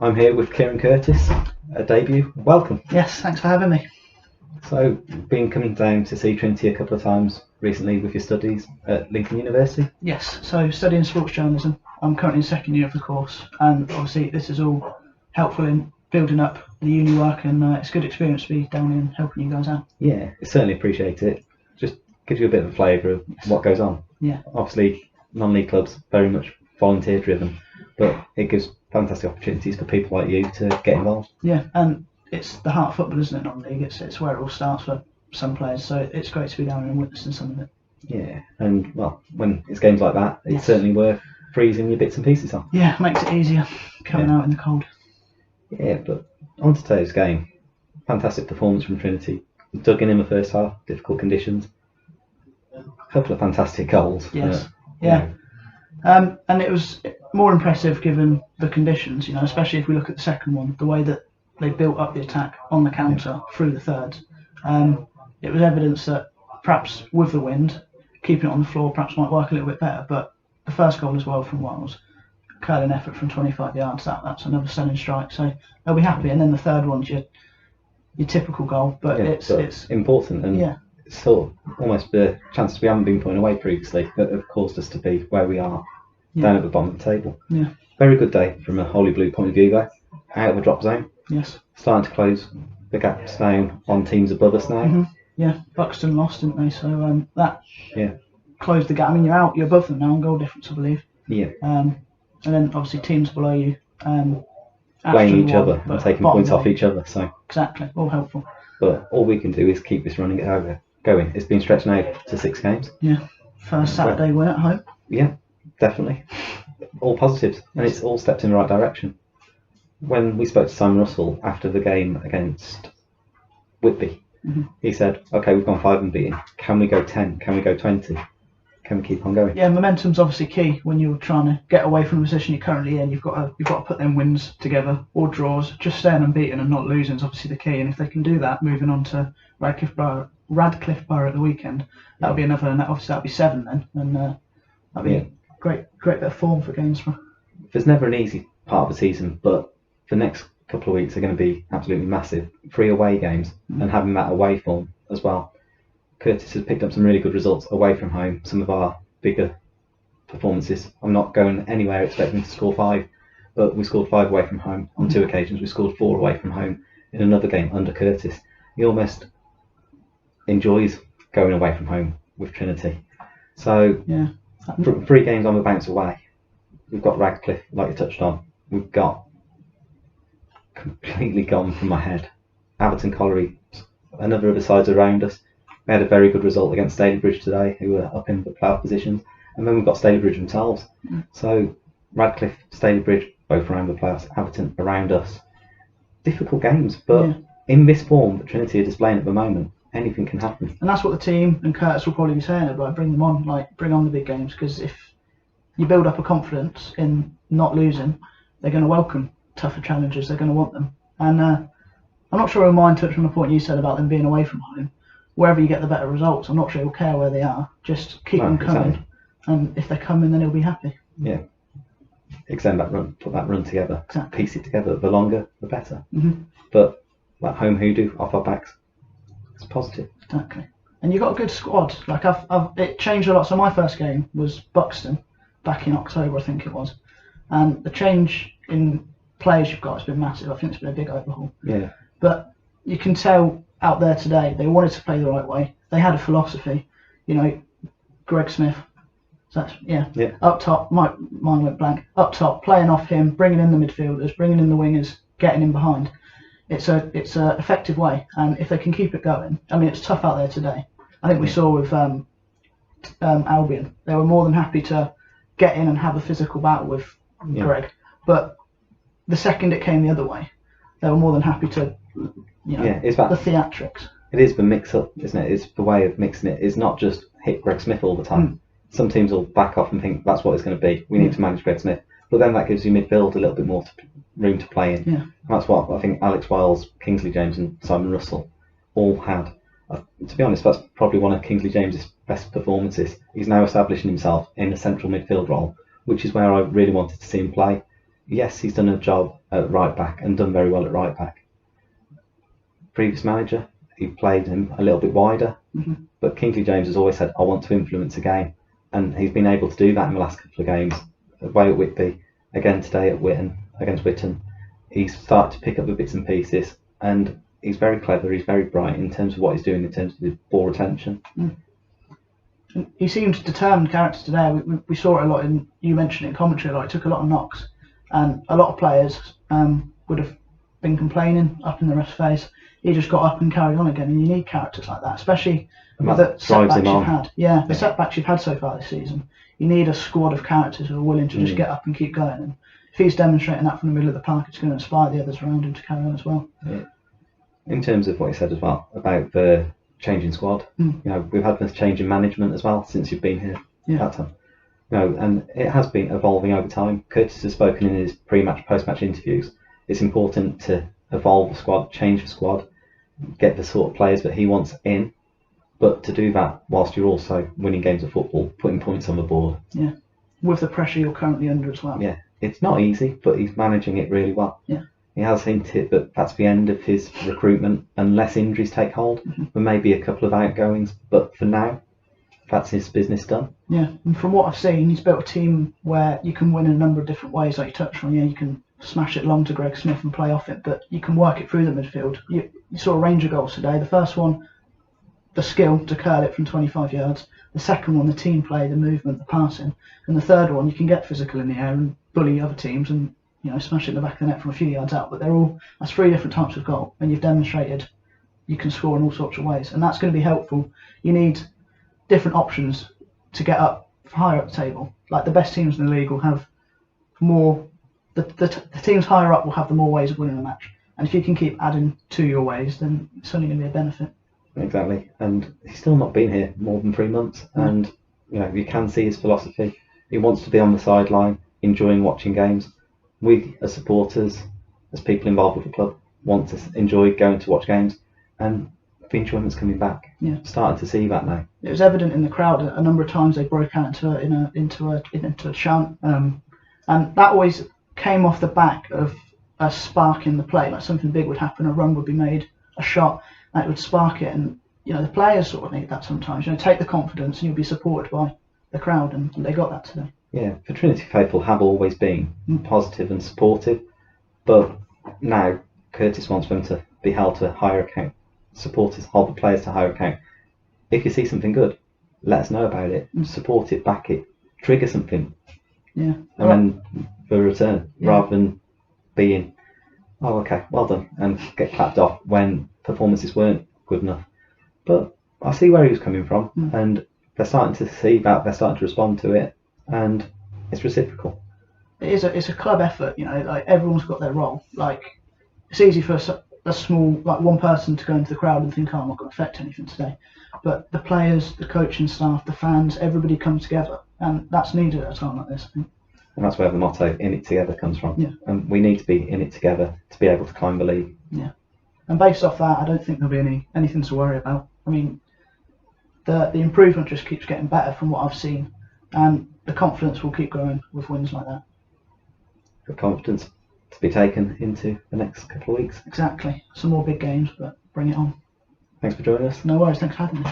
I'm here with Kieran Curtis, a debut. Welcome. Yes, thanks for having me. So, been coming down to see Trinity a couple of times recently with your studies at Lincoln University? Yes, so studying sports journalism. I'm currently in second year of the course, and obviously this is all helpful in building up the uni work, and it's a good experience to be down here and helping you guys out. Yeah, certainly appreciate it. Just gives you a bit of a flavour of what goes on. Yeah. Obviously, non-league clubs, very much volunteer driven, but it gives fantastic opportunities for people like you to get involved. Yeah, and it's the heart of football, isn't it, non-league? It's where it all starts for some players, so it's great to be down here and witnessing some of it. Yeah, and well, when it's games like that, it's Yes. certainly worth freezing your bits and pieces on. Yeah, makes it easier coming out in the cold. Yeah, but on to today's game. Fantastic performance from Trinity. Dug in the first half, difficult conditions. A couple of fantastic goals. Yes. Yeah. And it was more impressive given the conditions, especially if we look at the second one, the way that they built up the attack on the counter through the third. It was evidence that perhaps with the wind, keeping it on the floor perhaps might work a little bit better, but the first goal as well from Wales, curling effort from 25 yards, that's another stunning strike, so they'll be happy. And then the third one's your typical goal, but it's important, and it's still almost the chances we haven't been putting away previously that have caused us to be where we are down at the bottom of the table. Yeah. Very good day from a Holy Blue point of view though. Out of the drop zone. Yes. Starting to close the gaps down on teams above us now. Mm-hmm. Yeah, Buxton lost, didn't they? So that closed the gap. I mean, you're above them now on goal difference, I believe. Yeah. And then obviously teams below you playing each other and taking points off each other. So exactly, all helpful. But all we can do is keep this running going. It's been stretched now to 6 games. Yeah. First Saturday win at home. Yeah, definitely. All positives, and it's all stepped in the right direction. When we spoke to Simon Russell after the game against Whitby, he said, "Okay, we've gone 5 unbeaten. Can we go 10? Can we go 20? Can we keep on going?" Yeah, momentum's obviously key when you're trying to get away from the position you're currently in. You've got to put them wins together or draws. Just staying unbeaten and not losing is obviously the key. And if they can do that, moving on to Radcliffe Borough at the weekend, that'll be another. And obviously that'll be 7 then, and that'll be great bit of form for Gainsborough. There's never an easy part of the season, but the next couple of weeks are going to be absolutely massive. 3 away games and having that away form as well. Curtis has picked up some really good results away from home, some of our bigger performances. I'm not going anywhere expecting to score 5, but we scored 5 away from home on 2 occasions. We scored 4 away from home in another game under Curtis. He almost enjoys going away from home with Trinity. So 3 games on the bounce away. We've got Radcliffe, like you touched on. We've got completely gone from my head. Everton Colliery, another of the sides around us. We had a very good result against Stalybridge today, who were up in the playoff positions, and then we've got Stalybridge themselves. So Radcliffe, Stalybridge, both around the playoffs, Everton around us. Difficult games, but in this form that Trinity are displaying at the moment, anything can happen. And that's what the team and Curtis will probably be saying, like bring them on, bring on the big games, because if you build up a confidence in not losing, they're going to welcome tougher challenges. They're going to want them. And I'm not sure he'll mind touching on the point you said about them being away from home. Wherever you get the better results, I'm not sure he'll care where they are. Just keep them coming, and if they're coming, then he'll be happy. Yeah. Extend that run, put that run together, piece it together. The longer, the better. But that home hoodoo off our backs, it's positive. Exactly. And you've got a good squad. Like it changed a lot. So my first game was Buxton back in October, I think it was, and the change in players you've got has been massive. I think it's been a big overhaul. Yeah. But you can tell out there today they wanted to play the right way. They had a philosophy. Greg Smith. So that's up top. Mine went blank. Up top, playing off him, bringing in the midfielders, bringing in the wingers, getting in behind. It's a effective way, and if they can keep it going, I mean, it's tough out there today. I think we saw with Albion, they were more than happy to get in and have a physical battle with Greg, but the second it came the other way, they were more than happy to, it's that, the theatrics. It is the mix up, isn't it? It's the way of mixing it. It's not just hit Greg Smith all the time. Some teams will back off and think that's what it's going to be. We need to manage Greg Smith, but then that gives you midfield a little bit more room to play in. And that's what I think Alex Wiles, Kingsley James and Simon Russell all had. To be honest, that's probably one of Kingsley James's best performances. He's now establishing himself in a central midfield role, which is where I really wanted to see him play. yes, he's done a job at right back and done very well at right back. Previous manager, he played him a little bit wider, but Kingsley Jones has always said, I want to influence a game, and he's been able to do that in the last couple of games. Away at Whitby, again today at against Witton. He's started to pick up the bits and pieces, and he's very clever, he's very bright in terms of what he's doing in terms of the ball retention. He seemed determined character today. We saw it a lot you mentioned it in commentary, like he took a lot of knocks, and a lot of players would have been complaining up in the ref's face. He just got up and carried on again, and you need characters like that, especially with the setbacks you've had. Yeah, the setbacks you've had so far this season. You need a squad of characters who are willing to just get up and keep going. And if he's demonstrating that from the middle of the park, it's going to inspire the others around him to carry on as well. Yeah. In terms of what he said as well about the changing squad, we've had this change in management as well since you've been here. That time. And it has been evolving over time. Curtis has spoken in his pre-match, post-match interviews. It's important to evolve the squad, change the squad, get the sort of players that he wants in, but to do that whilst you're also winning games of football, putting points on the board. Yeah. With the pressure you're currently under as well. Yeah. It's not easy, but he's managing it really well. Yeah. He has hinted that that's the end of his recruitment unless injuries take hold. There may be a couple of outgoings, but for now, that's his business done. Yeah, and from what I've seen, he's built a team where you can win in a number of different ways, like you touched on. Yeah, you can smash it long to Greg Smith and play off it, but you can work it through the midfield. You saw a range of goals today. The first one, the skill to curl it from 25 yards. The second one, the team play, the movement, the passing. And the third one, you can get physical in the air and bully other teams and smash it in the back of the net from a few yards out. But that's 3 different types of goal, and you've demonstrated you can score in all sorts of ways, and that's going to be helpful. You need different options to get up higher up the table. Like the best teams in the league will have more. The teams higher up will have the more ways of winning a match, and if you can keep adding to your ways, then it's only going to be a benefit. Exactly, and he's still not been here more than 3 months, and you can see his philosophy. He wants to be on the sideline, enjoying watching games. We, as supporters, as people involved with the club, want to enjoy going to watch games, and the enjoyment's coming back. Yeah, starting to see that now. It was evident in the crowd. A number of times they broke out into a chant, and that always came off the back of a spark in the play. Like something big would happen, a run would be made, a shot, and it would spark it. And the players sort of need that sometimes. Take the confidence, and you'll be supported by the crowd, and they got that today. Yeah, the Trinity faithful have always been positive and supportive, but now Curtis wants them to be held to a higher account. Supporters hold the players to higher account. If you see something good, let us know about it, support it, back it, trigger something. Yeah. And then the return, rather than being, oh, okay, well done, and get clapped off when performances weren't good enough. But I see where he was coming from, and they're starting to see that, they're starting to respond to it, and it's reciprocal. It's a club effort, like everyone's got their role. Like it's easy for a small, like one person to go into the crowd and think, oh, I'm not going to affect anything today. But the players, the coaching staff, the fans, everybody comes together, and that's needed at a time like this, I think. And that's where the motto "in it together" comes from. Yeah. And we need to be in it together to be able to climb the league. Yeah. And based off that, I don't think there'll be anything to worry about. I mean, the improvement just keeps getting better from what I've seen, and the confidence will keep growing with wins like that. The confidence to be taken into the next couple of weeks. Exactly. Some more big games, but bring it on. Thanks for joining us. No worries. Thanks for having me.